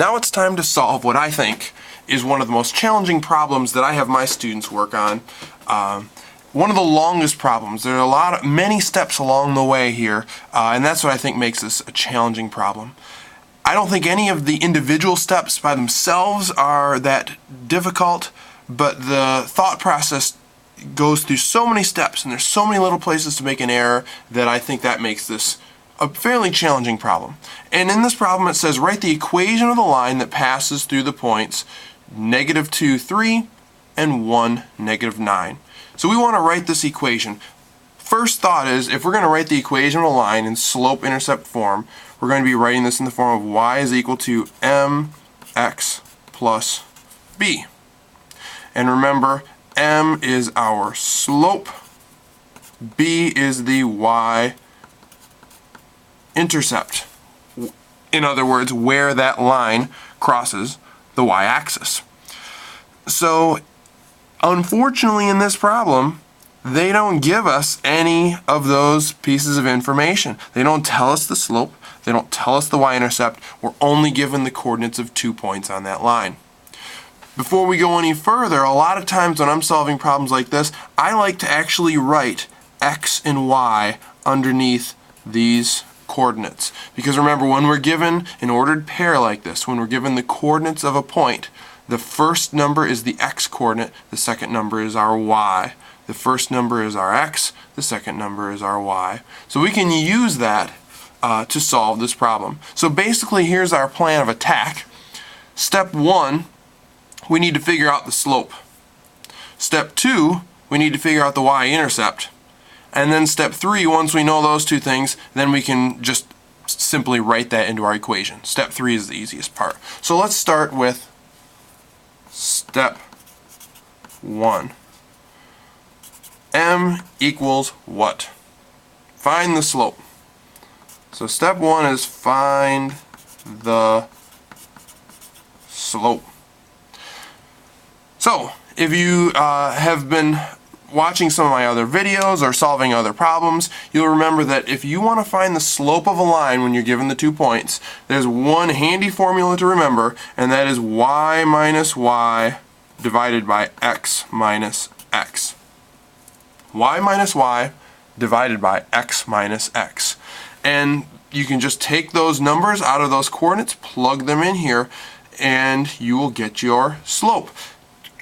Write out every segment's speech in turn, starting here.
Now it's time to solve what I think is one of the most challenging problems that I have my students work on. One of the longest problems. There are many steps along the way here, and that's what I think makes this a challenging problem. I don't think any of the individual steps by themselves are that difficult, but the thought process goes through so many steps and there's so many little places to make an error that I think that makes this a fairly challenging problem. And in this problem it says write the equation of the line that passes through the points -2, 3 and 1, -9. So we want to write this equation. First thought is, if we're going to write the equation of a line in slope-intercept form, we're going to be writing this in the form of y is equal to mx plus b. And remember, m is our slope, b is the y-intercept. In other words, where that line crosses the y-axis. So, unfortunately in this problem, they don't give us any of those pieces of information. They don't tell us the slope, they don't tell us the y-intercept, we're only given the coordinates of 2 points on that line. Before we go any further, a lot of times when I'm solving problems like this, I like to actually write x and y underneath these coordinates. Because remember, when we're given an ordered pair like this, when we're given the coordinates of a point, the first number is the x coordinate, the second number is our y. The first number is our x, the second number is our y. So we can use that to solve this problem. So basically here's our plan of attack. Step 1, we need to figure out the slope. Step 2, we need to figure out the y-intercept. And then step 3, once we know those two things, then we can just simply write that into our equation. Step 3 is the easiest part. So let's start with step 1. M equals what? Find the slope. So step 1 is find the slope. So if you have been watching some of my other videos or solving other problems, you'll remember that if you want to find the slope of a line when you're given the 2 points, there's one handy formula to remember, and that is y minus y divided by x minus x. Y minus y divided by x minus x. And you can just take those numbers out of those coordinates, plug them in here, and you will get your slope.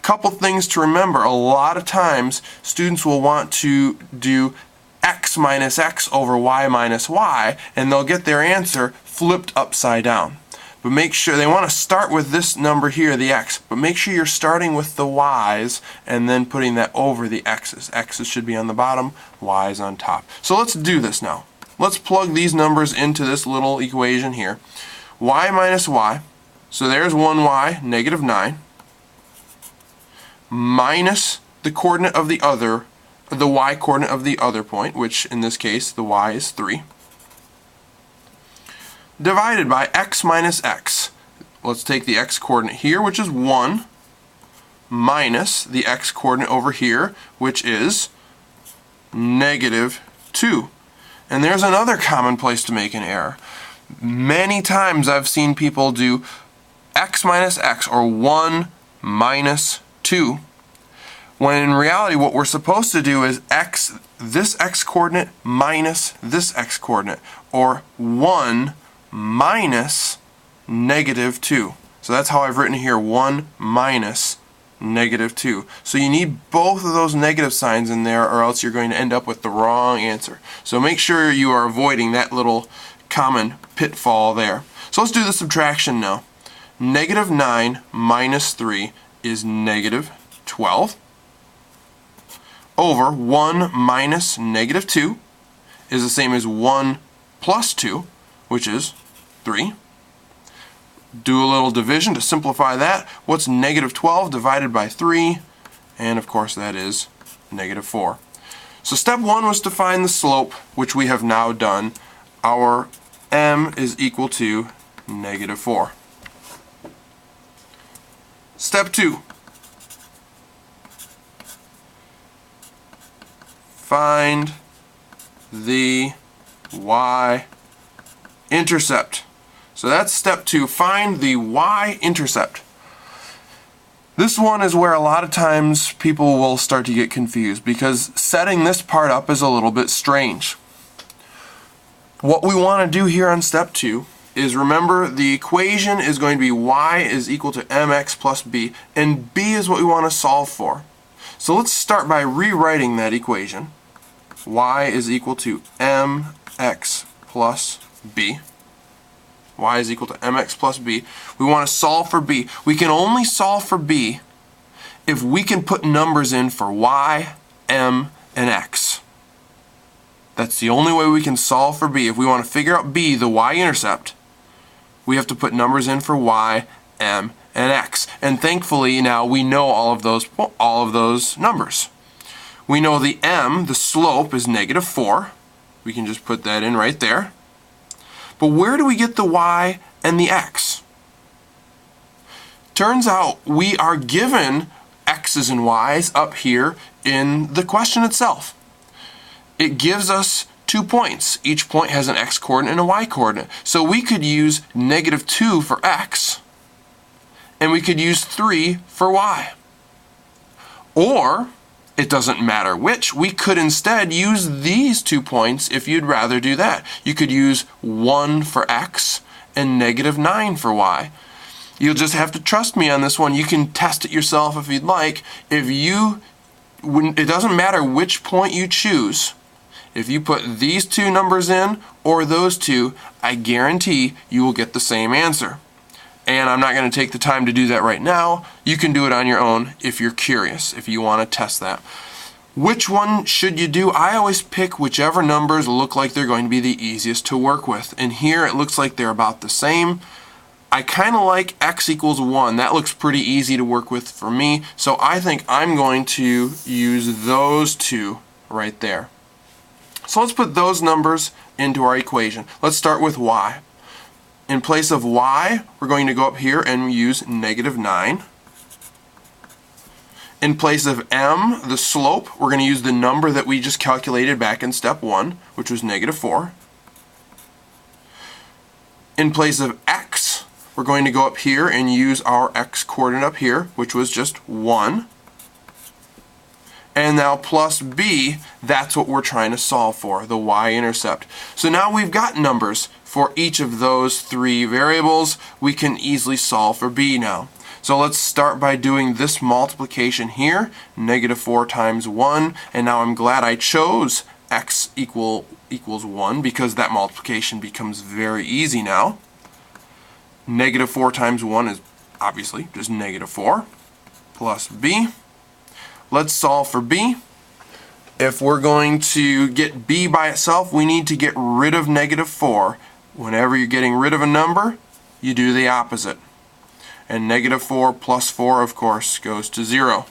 Couple things to remember. A lot of times students will want to do x minus x over y minus y, and they'll get their answer flipped upside down. But make sure they want to start with this number here, the x, but make sure you're starting with the y's and then putting that over the x's. X's should be on the bottom, y's on top. So let's do this now. Let's plug these numbers into this little equation here. Y minus y, so there's 1y, -9, minus the coordinate of the other, the y coordinate of the other point, which in this case the y is 3, divided by x minus x. Let's take the x coordinate here, which is 1, minus the x coordinate over here, which is -2. And there's another common place to make an error. Many times I've seen people do x minus x, or 1 minus 2, when in reality what we're supposed to do is this x coordinate minus this x coordinate, or 1 minus -2. So that's how I've written here, 1 minus -2. So you need both of those negative signs in there, or else you're going to end up with the wrong answer. So make sure you are avoiding that little common pitfall there. So let's do the subtraction now. -9 minus 3 is -12, over 1 minus -2 is the same as 1 plus 2, which is 3. Do a little division to simplify that. What's -12 divided by 3? And of course that is -4. So step 1 was to find the slope, which we have now done. Our m is equal to -4. Step 2. Find the y-intercept. So that's step 2, find the y-intercept. This one is where a lot of times people will start to get confused because setting this part up is a little bit strange. What we want to do here on step 2 is remember the equation is going to be y is equal to mx plus b, and b is what we want to solve for. So let's start by rewriting that equation. Y is equal to mx plus b. Y is equal to mx plus b. We want to solve for b. We can only solve for b if we can put numbers in for y, m, and x. That's the only way we can solve for b. If we want to figure out b, the y-intercept, we have to put numbers in for y, m, and x. And thankfully now we know all of those numbers. We know the m, the slope, is -4. We can just put that in right there. But where do we get the y and the x? Turns out we are given x's and y's up here in the question itself. It gives us 2 points. Each point has an x coordinate and a y coordinate. So we could use -2 for x, and we could use 3 for y. Or, it doesn't matter which, we could instead use these 2 points if you'd rather do that. You could use 1 for x and -9 for y. You'll just have to trust me on this one. You can test it yourself if you'd like. It doesn't matter which point you choose. If you put these 2 numbers in or those 2, I guarantee you will get the same answer. And I'm not going to take the time to do that right now. You can do it on your own if you're curious, if you want to test that. Which one should you do? I always pick whichever numbers look like they're going to be the easiest to work with. And here it looks like they're about the same. I kind of like x equals 1. That looks pretty easy to work with for me. So I think I'm going to use those 2 right there. So let's put those numbers into our equation. Let's start with y. In place of y, we're going to go up here and use -9. In place of m, the slope, we're going to use the number that we just calculated back in step 1, which was -4. In place of x, we're going to go up here and use our x coordinate up here, which was just 1. And now plus b, that's what we're trying to solve for, the y-intercept. So now we've got numbers for each of those 3 variables. We can easily solve for b now. So let's start by doing this multiplication here, -4 times 1, and now I'm glad I chose x equals 1 because that multiplication becomes very easy now. -4 times 1 is obviously just -4 plus b. Let's solve for b. If we're going to get b by itself, we need to get rid of -4. Whenever you're getting rid of a number, you do the opposite. And -4 plus 4, of course, goes to 0.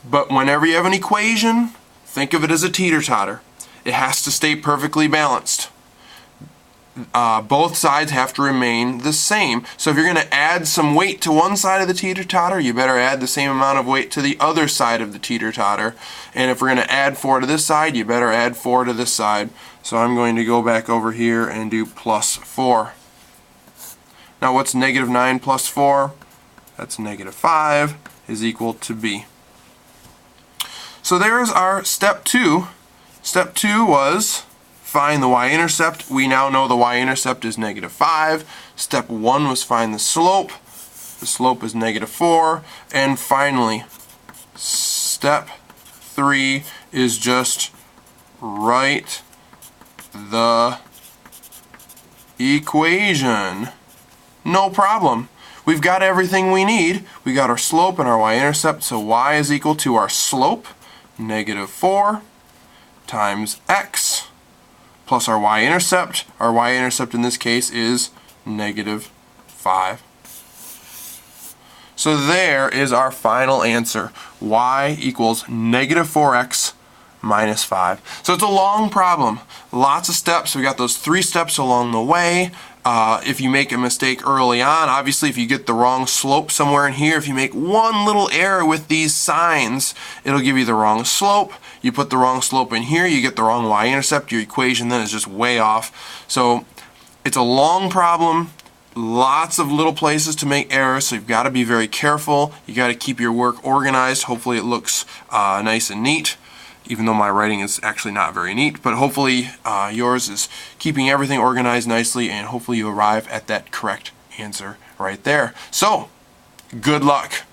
But whenever you have an equation, think of it as a teeter-totter. It has to stay perfectly balanced. Both sides have to remain the same. So if you're going to add some weight to one side of the teeter-totter, you better add the same amount of weight to the other side of the teeter-totter. And if we're going to add 4 to this side, you better add 4 to this side. So I'm going to go back over here and do plus 4. Now what's -9 plus 4? That's -5 is equal to b. So there's our step 2. Step 2 was find the y-intercept. We now know the y-intercept is -5. Step 1 was find the slope. The slope is -4. And finally, step 3 is just write the equation. No problem. We've got everything we need. We got our slope and our y-intercept, so y is equal to our slope, -4, times x, plus our y-intercept. Our y-intercept in this case is -5. So there is our final answer. Y equals -4x minus 5. So it's a long problem. Lots of steps. We got those 3 steps along the way. If you make a mistake early on, obviously if you get the wrong slope somewhere in here, if you make one little error with these signs, it'll give you the wrong slope. You put the wrong slope in here, you get the wrong y-intercept, your equation then is just way off. So It's a long problem, lots of little places to make errors, so you've got to be very careful. You got to keep your work organized. Hopefully it looks nice and neat, even though my writing is actually not very neat, but hopefully yours is keeping everything organized nicely, and hopefully you arrive at that correct answer right there. So, good luck.